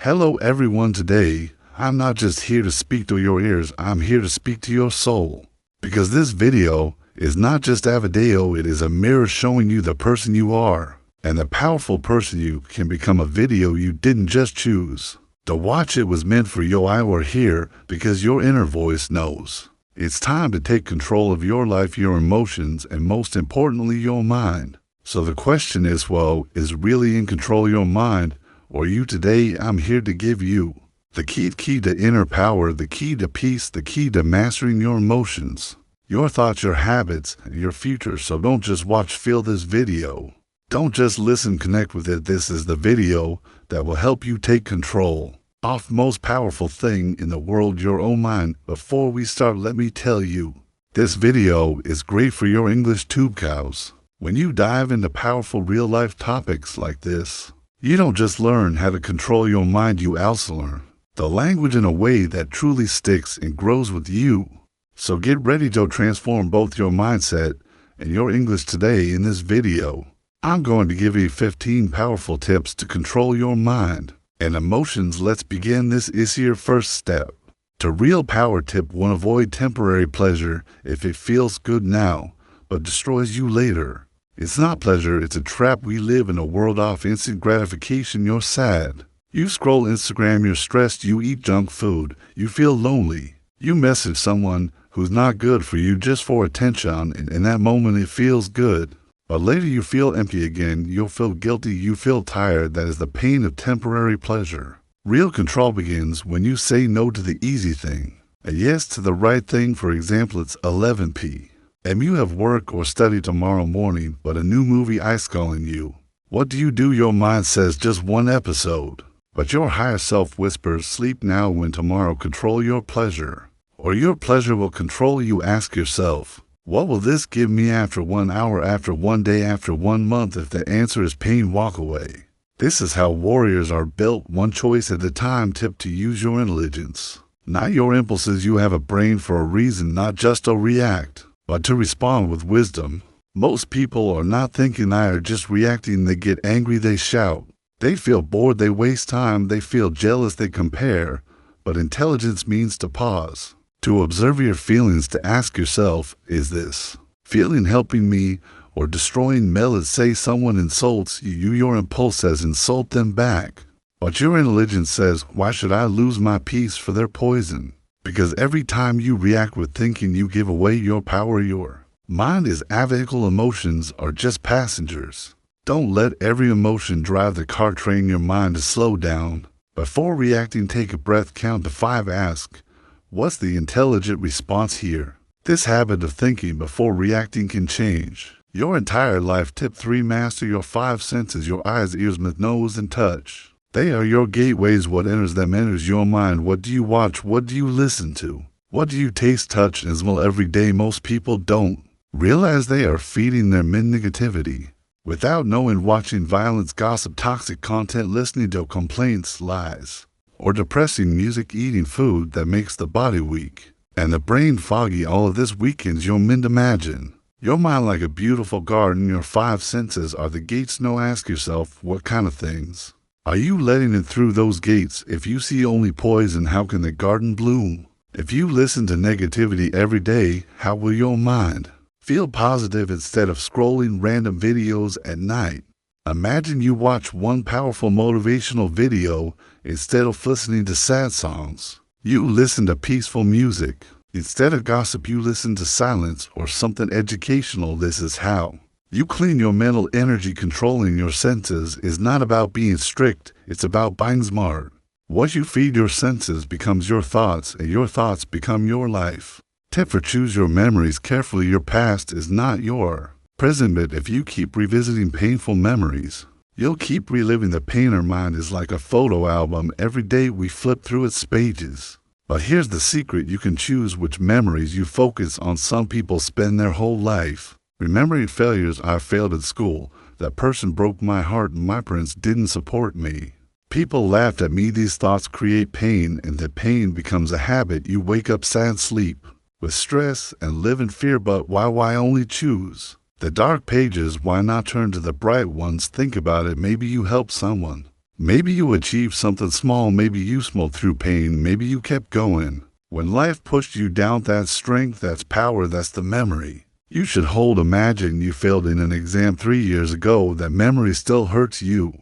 Hello everyone, today I'm not just here to speak to your ears, I'm here to speak to your soul. Because this video is not just a video, it is a mirror showing you the person you are. And the powerful person you can become. A video you didn't just choose to watch, it was meant for you. I were here because your inner voice knows. It's time to take control of your life, your emotions, and most importantly, your mind. So the question is, is really in control of your mind? Or you? Today, I'm here to give you the key to inner power, the key to peace, the key to mastering your emotions, your thoughts, your habits, and your future. So don't just watch, feel this video. Don't just listen, connect with it. This is the video that will help you take control of the most powerful thing in the world, your own mind. Before we start, let me tell you, this video is great for your English tube cows. When you dive into powerful real-life topics like this, you don't just learn how to control your mind, you also learn the language in a way that truly sticks and grows with you. So get ready to transform both your mindset and your English today. In this video, I'm going to give you 15 powerful tips to control your mind and emotions. Let's begin. This is your first step to real power. Tip 1. Avoid temporary pleasure. If it feels good now but destroys you later, it's not pleasure, it's a trap. We live in a world of instant gratification. You're sad, you scroll Instagram, you're stressed, you eat junk food, you feel lonely, you message someone who's not good for you just for attention, and in that moment it feels good. But later you feel empty again, you'll feel guilty, you feel tired. That is the pain of temporary pleasure. Real control begins when you say no to the easy thing, a yes to the right thing. For example, it's 11 p.m. and you have work or study tomorrow morning, but a new movie is calling you. What do? Your mind says just one episode, but your higher self whispers, sleep now when tomorrow. Control your pleasure, or your pleasure will control you. Ask yourself, what will this give me after 1 hour, after 1 day, after 1 month? If the answer is pain, walk away. This is how warriors are built, one choice at a time. Tip 2. Use your intelligence, not your impulses. You have a brain for a reason, not just to react, but to respond with wisdom. Most people are not thinking, they are just reacting. They get angry, they shout, they feel bored, they waste time, they feel jealous, they compare. But intelligence means to pause, to observe your feelings, to ask yourself, is this feeling helping me or destroying me? Let's say someone insults you, your impulse says insult them back, but your intelligence says, why should I lose my peace for their poison? Because every time you react with thinking, you give away your power. Your mind is a vehicle, emotions are just passengers. Don't let every emotion drive the car. Train your mind to slow down. Before reacting, take a breath, count to 5, ask, what's the intelligent response here? This habit of thinking before reacting can change your entire life. Tip 3. Master your 5 senses, your eyes, ears, mouth, nose, and touch. They are your gateways. What enters them enters your mind. What do you watch? What do you listen to? What do you taste, touch, and smell every day? Most people don't realize they are feeding their negativity without knowing. Watching violence, gossip, toxic content, listening to complaints, lies, or depressing music, eating food that makes the body weak and the brain foggy. All of this weakens your mind. Imagine your mind like a beautiful garden. Your 5 senses are the gates. Now ask yourself, what kind of things are you letting in through those gates? If you see only poison, how can the garden bloom? If you listen to negativity every day, how will your mind feel positive instead of scrolling random videos at night? Imagine you watch one powerful motivational video instead of listening to sad songs. You listen to peaceful music. Instead of gossip, you listen to silence or something educational. This is how you clean your mental energy. Controlling your senses is not about being strict, it's about being smart. What you feed your senses becomes your thoughts, and your thoughts become your life. Tip 4. Choose your memories carefully. Your past is not your present, but if you keep revisiting painful memories, you'll keep reliving the pain. Our mind is like a photo album. Every day we flip through its pages. But here's the secret, you can choose which memories you focus on. Some people spend their whole life remembering failures. I failed at school, that person broke my heart, and my parents didn't support me, people laughed at me. These thoughts create pain, and the pain becomes a habit. You wake up sad, sleep with stress, and live in fear. But why only choose the dark pages? Why not turn to the bright ones? Think about it. Maybe you help someone, Maybe you achieved something small, maybe you smoked through pain, maybe you kept going. When life pushed you down, that's strength, that's power, that's the memory. You should imagine you failed in an exam 3 years ago, that memory still hurts you.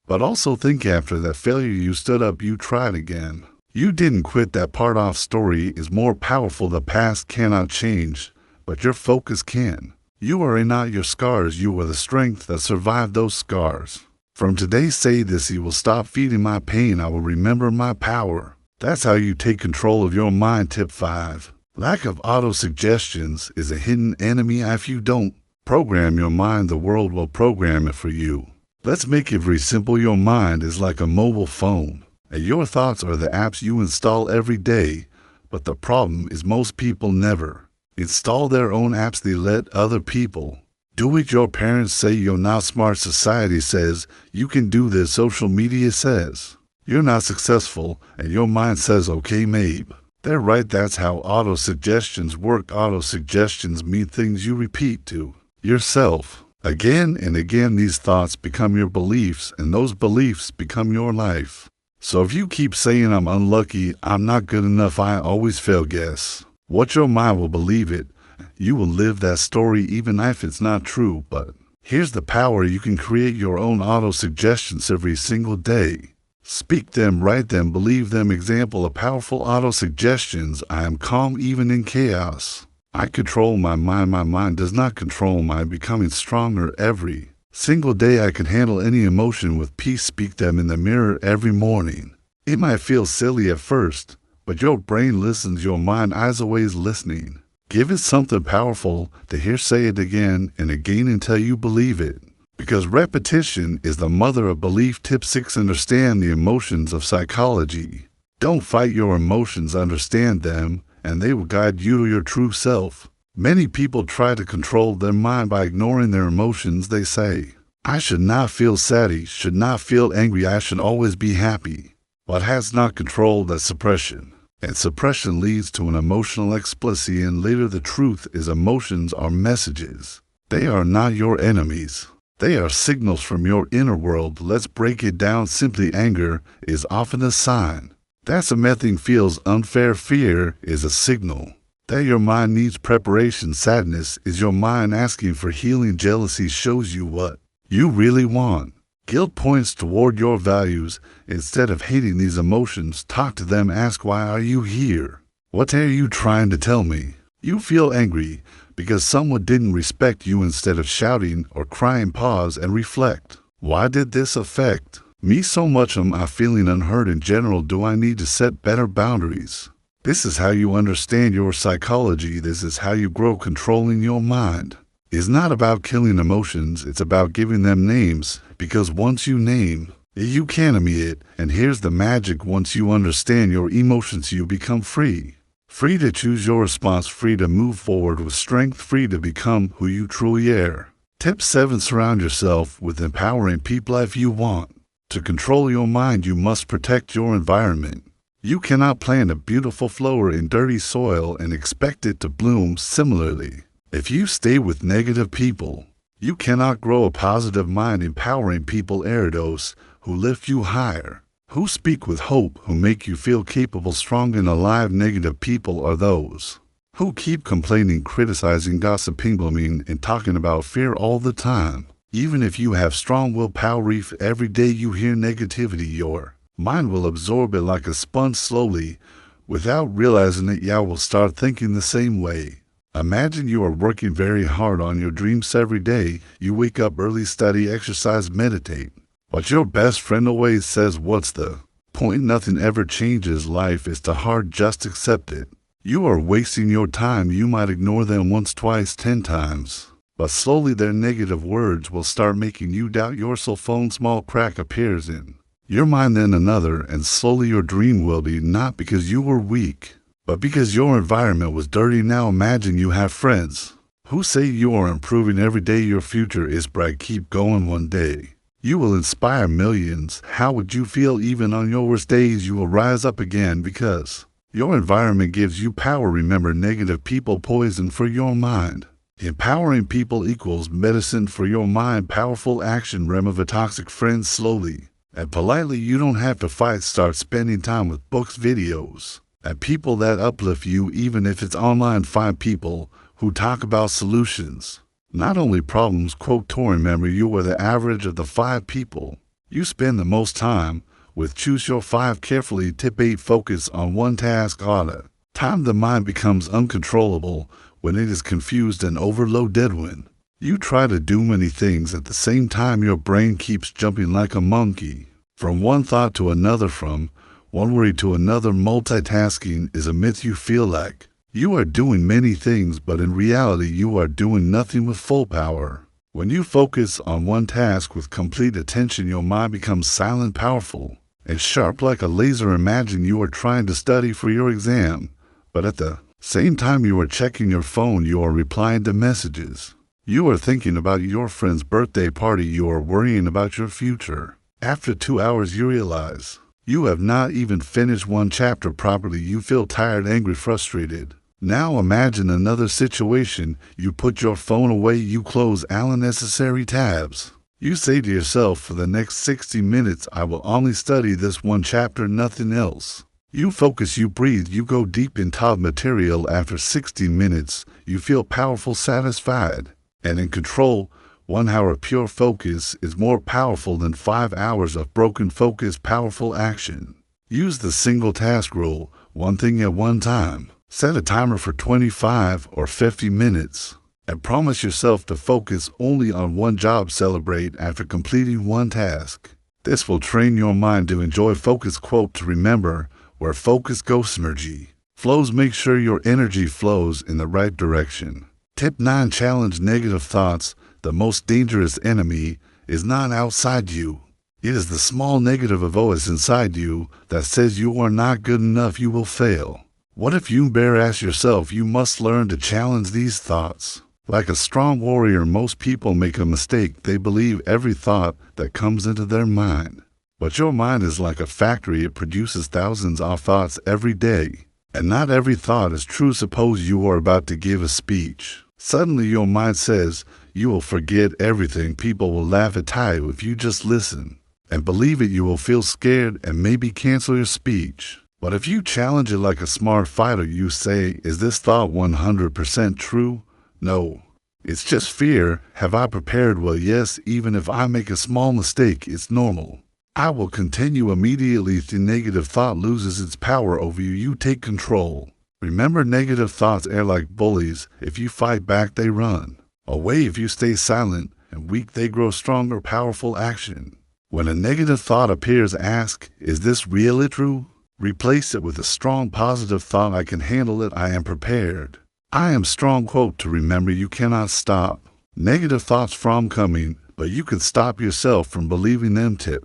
But also think after that failure you stood up, you tried again. You didn't quit. That part off story is more powerful. The past cannot change, but your focus can. You are not your scars, you are the strength that survived those scars. From today say this: you will stop feeding my pain, I will remember my power. That's how you take control of your mind. Tip 5. Lack of auto-suggestions is a hidden enemy. If you don't program your mind, the world will program it for you. Let's make it very simple. Your mind is like a mobile phone, and your thoughts are the apps you install every day. But the problem is most people never install their own apps. They let other people do it. Your parents say you're not smart. Society says you can do this. Social media says you're not successful, and your mind says, okay, maybe. They're right. That's how auto-suggestions work. Auto-suggestions mean things you repeat to yourself again and again. These thoughts become your beliefs, and those beliefs become your life. So if you keep saying, I'm unlucky, I'm not good enough, I always fail, guess what? Your mind will believe it. You will live that story even if it's not true. But here's the power: you can create your own auto-suggestions every single day. Speak them, write them, believe them. Example of powerful auto-suggestions: I am calm even in chaos. I control my mind. My mind does not control my becoming stronger every single day. I can handle any emotion with peace. Speak them in the mirror every morning. It might feel silly at first, but your brain listens. Your mind is always listening. Give it something powerful to hear. Say it again and again until you believe it, because repetition is the mother of belief. Tip 6. Understand the emotions of psychology. Don't fight your emotions, understand them, and they will guide you to your true self. Many people try to control their mind by ignoring their emotions. They say, I should not feel sad, I should not feel angry, I should always be happy. But has not controlled that suppression. And suppression leads to an emotional explosion, and later the truth is emotions are messages. They are not your enemies. They are signals from your inner world. Let's break it down simply. Anger is often a sign that something feels unfair. Fear is a signal that your mind needs preparation. Sadness is your mind asking for healing. Jealousy shows you what you really want. Guilt points toward your values. Instead of hating these emotions, talk to them. Ask, why are you here? What are you trying to tell me? You feel angry because someone didn't respect you. Instead of shouting or crying, pause and reflect. Why did this affect me so much? Am I feeling unheard in general? Do I need to set better boundaries? This is how you understand your psychology. This is how you grow. Controlling your mind is not about killing emotions. It's about giving them names, because once you name it, you can name it. And here's the magic: once you understand your emotions, you become free. Free to choose your response, free to move forward with strength, free to become who you truly are. Tip 7. Surround yourself with empowering people. If you want to control your mind, you must protect your environment. You cannot plant a beautiful flower in dirty soil and expect it to bloom. Similarly, if you stay with negative people, you cannot grow a positive mind. Empowering people are those who lift you higher, who speak with hope, who make you feel capable, strong, and alive. Negative people are those who keep complaining, criticizing, gossiping, blaming, and talking about fear all the time. Even if you have strong willpower, if every day you hear negativity, your mind will absorb it like a sponge. Slowly, without realizing it, you will start thinking the same way. Imagine you are working very hard on your dreams every day. You wake up early, study, exercise, meditate. But your best friend always says, what's the point? Nothing ever changes. Life is too hard, just accept it. You are wasting your time. You might ignore them once, twice, 10 times. But slowly their negative words will start making you doubt yourself. Phone small crack appears in your mind, then another, and slowly your dream will be, not because you were weak, but because your environment was dirty. Now imagine you have friends who say you are improving every day. Your future is bright. Keep going. One day you will inspire millions. How would you feel? Even on your worst days, you will rise up again, because your environment gives you power. Remember, negative people poison for your mind. Empowering people equals medicine for your mind. Powerful action. Remove a toxic friend slowly. And politely, you don't have to fight. Start spending time with books, videos, and people that uplift you, even if it's online. Find people who talk about solutions, not only problems. Quote to remember, you are the average of the 5 people you spend the most time with. Choose your 5 carefully. Tip 8. Focus on one task at a time. The mind becomes uncontrollable when it is confused and overloaded. When you try to do many things at the same time, your brain keeps jumping like a monkey from one thought to another, from one worry to another. Multitasking is a myth. You feel like you are doing many things, but in reality, you are doing nothing with full power. When you focus on one task with complete attention, your mind becomes silent, powerful, and sharp like a laser. Imagine you are trying to study for your exam, but at the same time you are checking your phone, you are replying to messages, you are thinking about your friend's birthday party, you are worrying about your future. After 2 hours, you realize you have not even finished one chapter properly. You feel tired, angry, frustrated. Now imagine another situation. You put your phone away, you close all unnecessary tabs. You say to yourself, for the next 60 minutes, I will only study this one chapter, nothing else. You focus, you breathe, you go deep into the material. After 60 minutes, you feel powerful, satisfied, and in control. 1 hour of pure focus is more powerful than 5 hours of broken focus. Powerful action. Use the single task rule, one thing at one time. Set a timer for 25 or 50 minutes and promise yourself to focus only on one job. Celebrate after completing one task. This will train your mind to enjoy focus. Quote to remember, where focus goes, energy flows. Make sure your energy flows in the right direction. Tip 9. Challenge negative thoughts. The most dangerous enemy is not outside you. It is the small negative voice inside you that says you are not good enough, you will fail. What if you ask yourself? You must learn to challenge these thoughts. Like a strong warrior, most people make a mistake. They believe every thought that comes into their mind. But your mind is like a factory. It produces thousands of thoughts every day. And not every thought is true. Suppose you are about to give a speech. Suddenly your mind says, you will forget everything. People will laugh at you. If you just listen and believe it, you will feel scared and maybe cancel your speech. But if you challenge it like a smart fighter, you say, is this thought 100% true? No. It's just fear. Have I prepared well? Yes. Even if I make a small mistake, it's normal. I will continue. Immediately the negative thought loses its power over you. You take control. Remember, negative thoughts are like bullies. If you fight back, they run away. If you stay silent and weak, they grow stronger. Powerful action. When a negative thought appears, ask, is this really true? Replace it with a strong positive thought. I can handle it. I am prepared. I am strong. Quote to remember, you cannot stop negative thoughts from coming, but you can stop yourself from believing them. Tip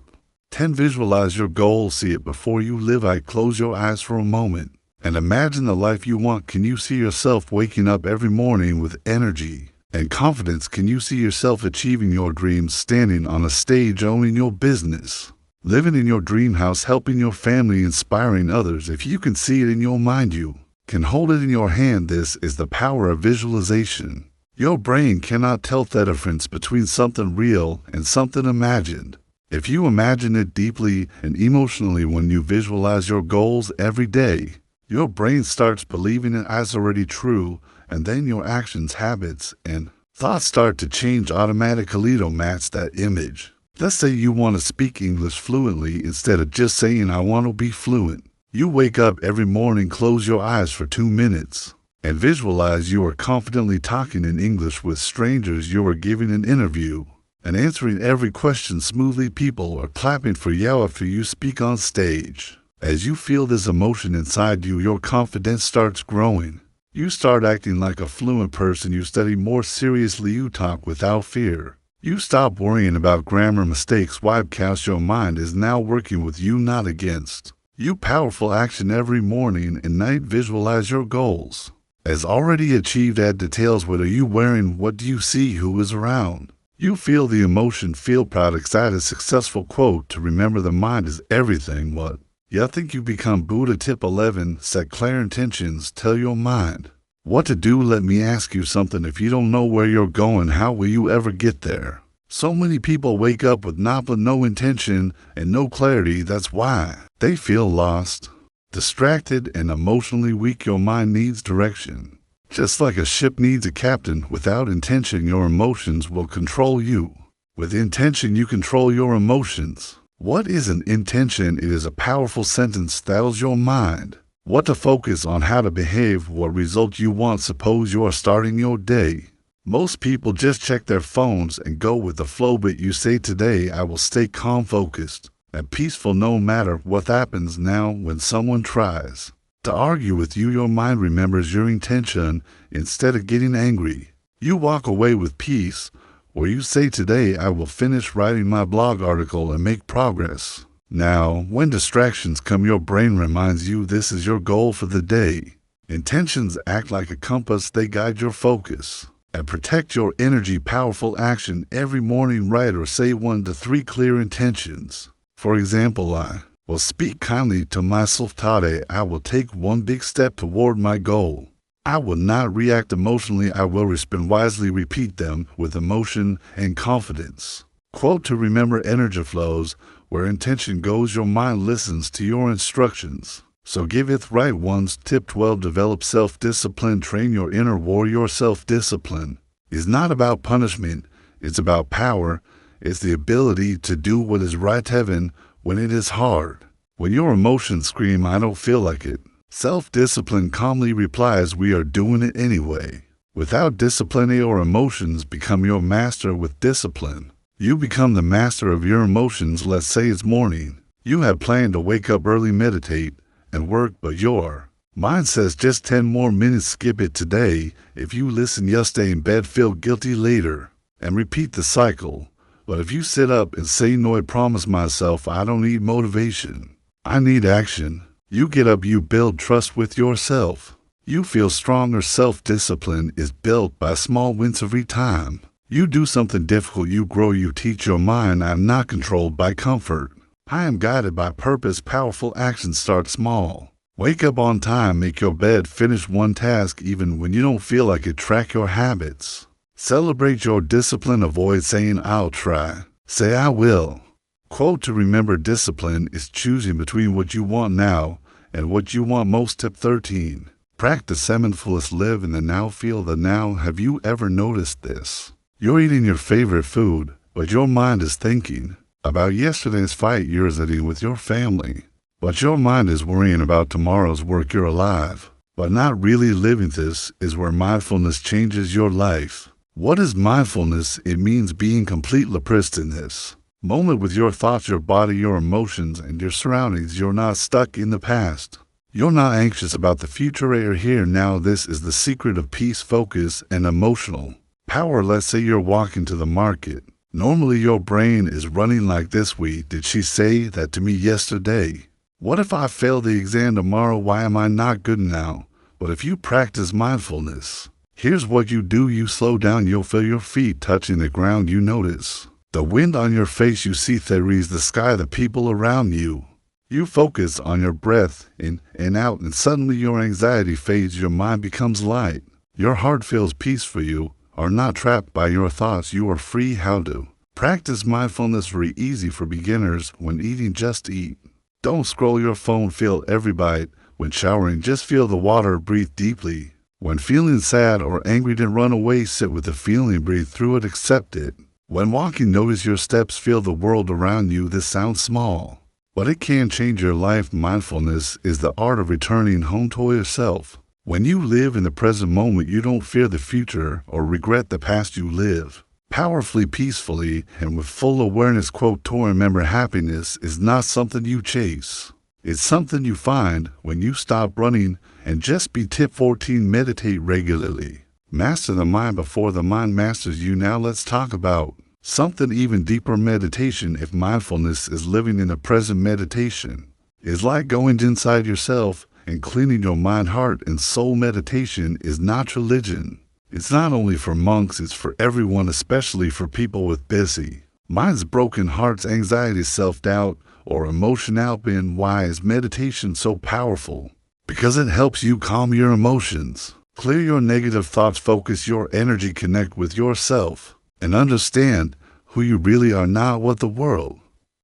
10. Visualize your goal. See it before you live. Close your eyes for a moment and imagine the life you want. Can you see yourself waking up every morning with energy and confidence? Can you see yourself achieving your dreams, standing on a stage, owning your business, living in your dream house, helping your family, inspiring others? If you can see it in your mind, you can hold it in your hand. This is the power of visualization. Your brain cannot tell the difference between something real and something imagined. If you imagine it deeply and emotionally, when you visualize your goals every day, your brain starts believing it as already true, and then your actions, habits, and thoughts start to change automatically to match that image. Let's say you want to speak English fluently. Instead of just saying, I want to be fluent, you wake up every morning, close your eyes for 2 minutes, and visualize you are confidently talking in English with strangers. You are giving an interview and answering every question smoothly. People are clapping for you after you speak on stage. As you feel this emotion inside you, your confidence starts growing. You start acting like a fluent person. You study more seriously. You talk without fear. You stop worrying about grammar mistakes. Webcast, your mind is now working with you, not against you. Powerful action every morning and night. Visualize your goals as already achieved. Add details. What are you wearing? What do you see? Who is around? You feel the emotion. Feel proud, excited, successful. Quote to remember, the mind is everything. What you think, you become Buddha. Tip 11. Set clear intentions. Tell your mind what to do. Let me ask you something. If you don't know where you're going, how will you ever get there? So many people wake up with no intention and no clarity. That's why they feel lost, distracted, and emotionally weak. Your mind needs direction. Just like a ship needs a captain, without intention, your emotions will control you. With intention, you control your emotions. What is an intention? It is a powerful sentence that tells your mind what to focus on, how to behave, what result you want. Suppose you are starting your day. Most people just check their phones and go with the flow, but you say, today I will stay calm, focused, and peaceful no matter what happens. Now, when someone tries to argue with you, your mind remembers your intention. Instead of getting angry, you walk away with peace, or you say, today I will finish writing my blog article and make progress. Now, when distractions come, your brain reminds you this is your goal for the day. Intentions act like a compass. They guide your focus and protect your energy. Powerful action every morning. Write or say 1 to 3 clear intentions. For example, I will speak kindly to myself today. I will take one big step toward my goal. I will not react emotionally. I will respond wisely. Repeat them with emotion and confidence. Quote to remember: energy flows where intention goes. Your mind listens to your instructions, so give it right ones. Tip 12. Develop self-discipline. Train your inner warrior. Self-discipline is not about punishment. It's about power. It's the ability to do what is right, even when it is hard. When your emotions scream, I don't feel like it, self-discipline calmly replies, we are doing it anyway. Without discipline, your emotions become your master. With discipline, you become the master of your emotions. Let's say it's morning. You have planned to wake up early, meditate, and work, but your mind says just 10 more minutes. Skip it today. If you listen, you'll stay in bed, feel guilty later, and repeat the cycle. But if you sit up and say, no, I promise myself I don't need motivation, I need action, you get up, you build trust with yourself. You feel stronger. Self-discipline is built by small wins. Every time you do something difficult, you grow. You teach your mind, I am not controlled by comfort. I am guided by purpose. Powerful action. Start small. Wake up on time. Make your bed. Finish one task even when you don't feel like it. Track your habits. Celebrate your discipline. Avoid saying I'll try. Say I will. Quote to remember: discipline is choosing between what you want now and what you want most. Tip 13. Practice mindfulness. Live in the now. Feel the now. Have you ever noticed this? You're eating your favorite food, but your mind is thinking about yesterday's fight you're eating with your family. But your mind is worrying about tomorrow's work. You're alive, but not really living. This is where mindfulness changes your life. What is mindfulness? It means being completely present in this moment with your thoughts, your body, your emotions, and your surroundings. You're not stuck in the past. You're not anxious about the future. You're here now. This is the secret of peace, focus, and emotional power. Let's say you're walking to the market. Normally your brain is running like this: did she say that to me yesterday? What if I fail the exam tomorrow? Why am I not good now? But if you practice mindfulness, here's what you do. You slow down. You'll feel your feet touching the ground. You notice the wind on your face. You see theories, the sky, the people around you. You focus on your breath in and out, and suddenly your anxiety fades. Your mind becomes light. Your heart feels peaceful. You are not trapped by your thoughts. You are free. How to practice mindfulness? Very easy for beginners. When eating, just eat. Don't scroll your phone. Feel every bite. When showering, just feel the water. Breathe deeply. When feeling sad or angry, don't run away. Sit with the feeling. Breathe through it. Accept it. When walking, notice your steps. Feel the world around you. This sounds small, but it can change your life. Mindfulness is the art of returning home to yourself. When you live in the present moment, you don't fear the future or regret the past. You live powerfully, peacefully, and with full awareness. Quote to remember: happiness is not something you chase. It's something you find when you stop running and just be. Tip 14. Meditate regularly. Master the mind before the mind masters you. Now let's talk about something even deeper: meditation. If mindfulness is living in the present, meditation is like going inside yourself and cleaning your mind, heart, and soul. Meditation is not religion. It's not only for monks, it's for everyone, especially for people with busy minds, broken hearts, anxiety, self-doubt, or emotional pain. Why is meditation so powerful? Because it helps you calm your emotions, clear your negative thoughts, focus your energy, connect with yourself, and understand who you really are, not what the world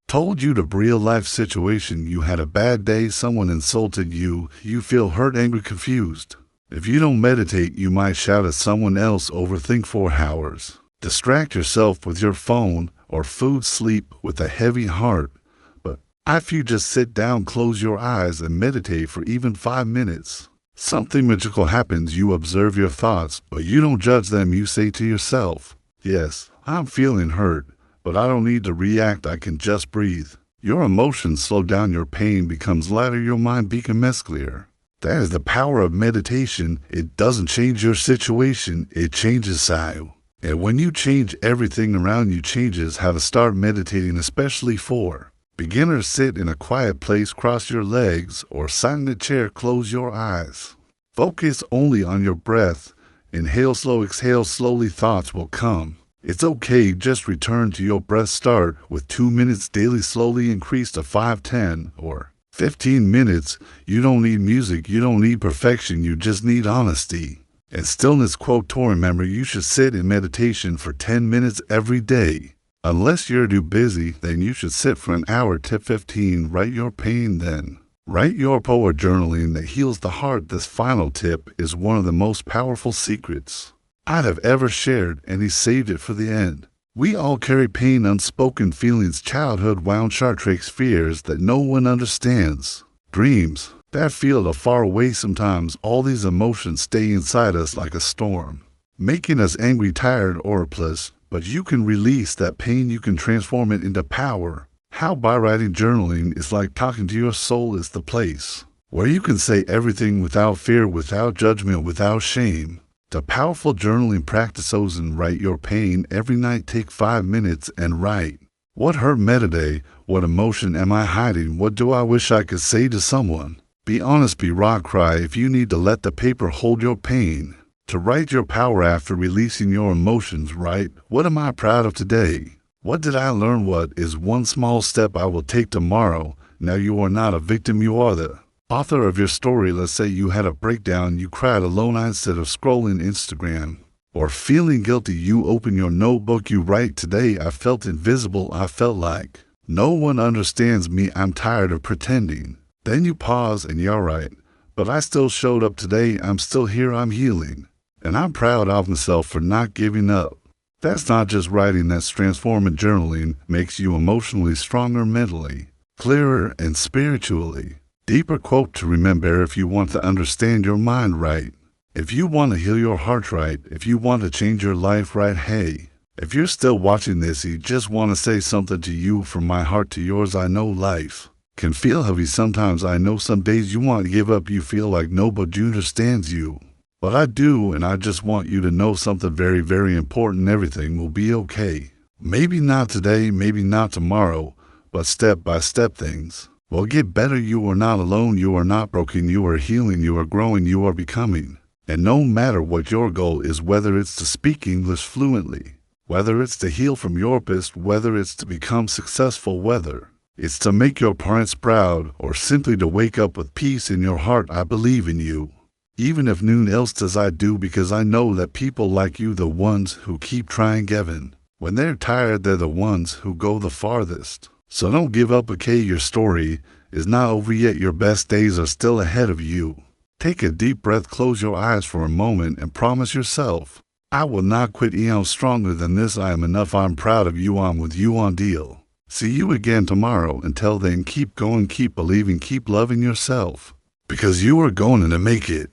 told you. To real-life situation, you had a bad day, someone insulted you, you feel hurt, angry, confused. If you don't meditate, you might shout at someone else, overthink for hours, distract yourself with your phone or food, sleep with a heavy heart. But if you just sit down, close your eyes, and meditate for even 5 minutes, something magical happens. You observe your thoughts, but you don't judge them. You say to yourself, yes, I'm feeling hurt, but I don't need to react. I can just breathe. Your emotions slow down, your pain becomes lighter, your mind becomes clear. That is the power of meditation. It doesn't change your situation, it changes you. And when you change, everything around you changes. How to start meditating, especially for beginners: sit in a quiet place, cross your legs, or sit in a chair, close your eyes. Focus only on your breath. Inhale slow, exhale slowly. Thoughts will come. It's okay, just return to your breath. Start with 2 minutes daily, slowly increase to 5, 10, or 15 minutes. You don't need music, you don't need perfection, you just need honesty and stillness. Quote to remember, you should sit in meditation for 10 minutes every day. Unless you're too busy, then you should sit for an hour. Tip 15, write your pain, then write your poem. Journaling that heals the heart. This final tip is one of the most powerful secrets I'd have ever shared, and he saved it for the end. We all carry pain, unspoken feelings, childhood wound heartaches, fears that no one understands, dreams that feel far away. Sometimes all these emotions stay inside us like a storm, making us angry, tired, or hopeless. But you can release that pain, you can transform it into power. How? By writing. Journaling is like talking to your soul. It's the place where you can say everything without fear, without judgment, without shame. The powerful journaling practice goes and write your pain every night. Take 5 minutes and write. What hurt me today? What emotion am I hiding? What do I wish I could say to someone? Be honest, be raw, cry if you need to. Let the paper hold your pain. To write your power after releasing your emotions. Write, what am I proud of today? What did I learn? What is one small step I will take tomorrow? Now you are not a victim, you are the author of your story. Let's say you had a breakdown, you cried alone instead of scrolling Instagram or feeling guilty. You open your notebook, you write, today I felt invisible, I felt like no one understands me, I'm tired of pretending. Then you pause and you're right, but I still showed up today, I'm still here, I'm healing, and I'm proud of myself for not giving up. That's not just writing, that's transforming. Journaling makes you emotionally stronger, mentally clearer, and spiritually deeper. Quote to remember, if you want to understand your mind right, if you want to heal your heart right, if you want to change your life right, hey, if you're still watching this, you just want to say something to you from my heart to yours. I know life can feel heavy sometimes. I know some days you want to give up, you feel like nobody understands you. But I do, and I just want you to know something very, very important. Everything will be okay. Maybe not today, maybe not tomorrow, but step by step things will get better. You are not alone, you are not broken, you are healing, you are growing, you are becoming. And no matter what your goal is, whether it's to speak English fluently, whether it's to heal from your past, whether it's to become successful, whether it's to make your parents proud, or simply to wake up with peace in your heart, I believe in you. Even if noone else does, I do, because I know that people like you, the ones who keep trying, Gavin, when they're tired, they're the ones who go the farthest. So don't give up, okay? Your story is not over yet. Your best days are still ahead of you. Take a deep breath, close your eyes for a moment, and promise yourself, I will not quit. I am stronger than this. I am enough. I'm proud of you. I'm with you on deal. See you again tomorrow. Until then, keep going, keep believing, keep loving yourself, because you are going to make it.